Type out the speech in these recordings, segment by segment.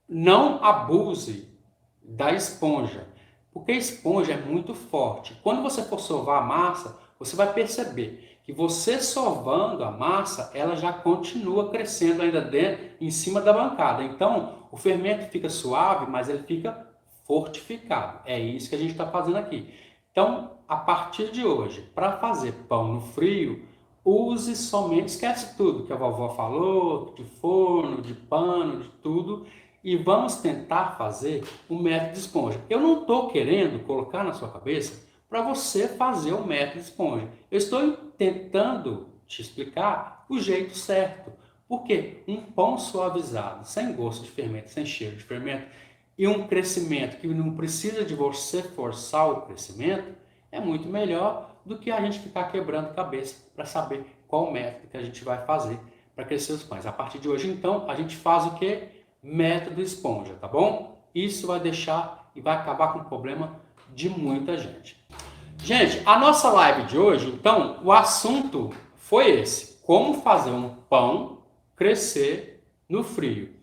não abuse da esponja, porque a esponja é muito forte. Quando você for sovar a massa, você vai perceber que você sovando a massa, ela já continua crescendo ainda dentro, em cima da bancada. Então, o fermento fica suave, mas ele fica fortificado. É isso que a gente está fazendo aqui. Então, a partir de hoje, para fazer pão no frio, use somente, esquece tudo que a vovó falou, de forno, de pano, de tudo, e vamos tentar fazer o método de esponja. Eu não estou querendo colocar na sua cabeça para você fazer o método de esponja. Eu estou tentando te explicar o jeito certo. Porque um pão suavizado, sem gosto de fermento, sem cheiro de fermento, e um crescimento que não precisa de você forçar o crescimento, é muito melhor do que a gente ficar quebrando cabeça para saber qual método que a gente vai fazer para crescer os pães. A partir de hoje, então, a gente faz o quê? Método esponja, tá bom? Isso vai deixar e vai acabar com o problema de muita gente. Gente, a nossa live de hoje, então, o assunto foi esse: como fazer um pão crescer no frio.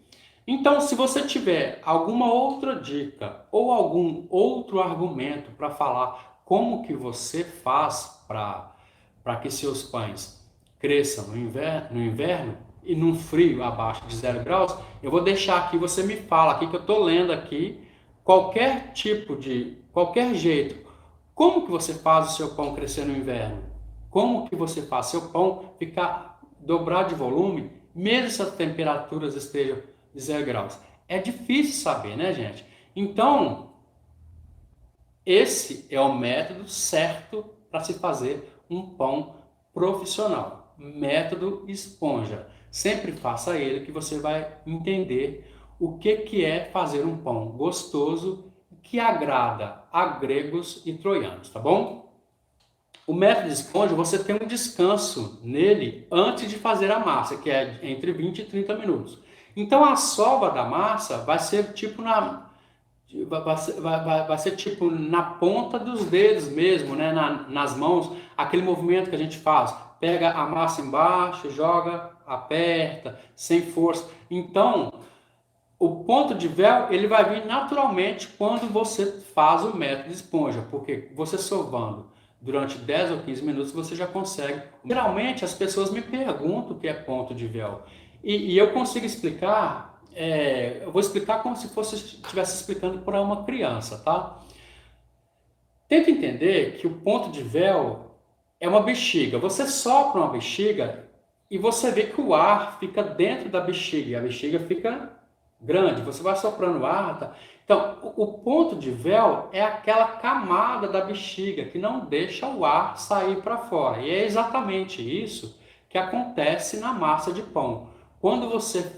Então, se você tiver alguma outra dica ou algum outro argumento para falar como que você faz para que seus pães cresçam no inverno e num frio abaixo de 0 graus, eu vou deixar aqui, você me fala aqui que eu estou lendo aqui qualquer jeito. Como que você faz o seu pão crescer no inverno? Como que você faz seu pão ficar dobrar de volume, mesmo se as temperaturas estejam de 0 graus? É difícil saber, né, gente? Então, esse é o método certo para se fazer um pão profissional. Método esponja. Sempre faça ele que você vai entender o que é fazer um pão gostoso que agrada a gregos e troianos, tá bom? O método esponja, você tem um descanso nele antes de fazer a massa, que é entre 20 e 30 minutos. Então a sova da massa vai ser tipo vai ser tipo na ponta dos dedos mesmo, né? Nas mãos, aquele movimento que a gente faz. Pega a massa embaixo, joga, aperta, sem força. Então, o ponto de véu, ele vai vir naturalmente quando você faz o método de esponja, porque você sovando durante 10 ou 15 minutos, você já consegue. Geralmente, as pessoas me perguntam o que é ponto de véu. E eu consigo explicar, eu vou explicar como se fosse estivesse explicando para uma criança, tá? Tenta entender que o ponto de véu é uma bexiga. Você sopra uma bexiga e você vê que o ar fica dentro da bexiga e a bexiga fica grande. Você vai soprando o ar. Tá? Então, o ponto de véu é aquela camada da bexiga que não deixa o ar sair para fora. E é exatamente isso que acontece na massa de pão. Quando você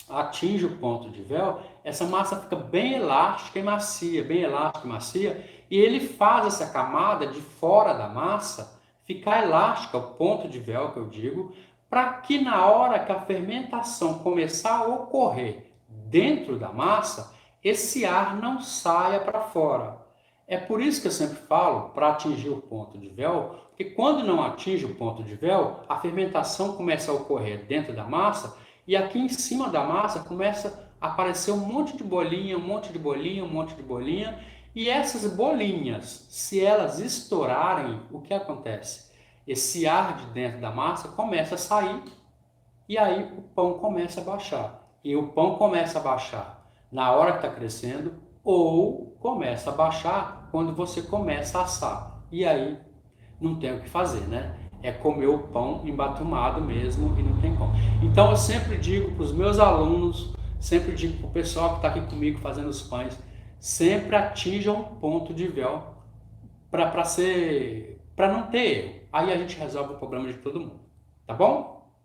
atinge o ponto de véu, essa massa fica bem elástica e macia, bem elástica e macia, e ele faz essa camada de fora da massa ficar elástica, o ponto de véu que eu digo, para que na hora que a fermentação começar a ocorrer dentro da massa, esse ar não saia para fora. É por isso que eu sempre falo para atingir o ponto de véu, porque quando não atinge o ponto de véu, a fermentação começa a ocorrer dentro da massa e aqui em cima da massa começa a aparecer um monte de bolinha, um monte de bolinha, um monte de bolinha. E essas bolinhas, se elas estourarem, o que acontece? Esse ar de dentro da massa começa a sair e aí o pão começa a baixar. E o pão começa a baixar na hora que está crescendo ou começa a baixar quando você começa a assar. E aí não tem o que fazer, né? É comer o pão embatumado mesmo e não tem como. Então eu sempre digo para os meus alunos, sempre digo para o pessoal que está aqui comigo fazendo os pães, sempre atinjam um ponto de véu para não ter erro. Aí a gente resolve o problema de todo mundo. Tá bom?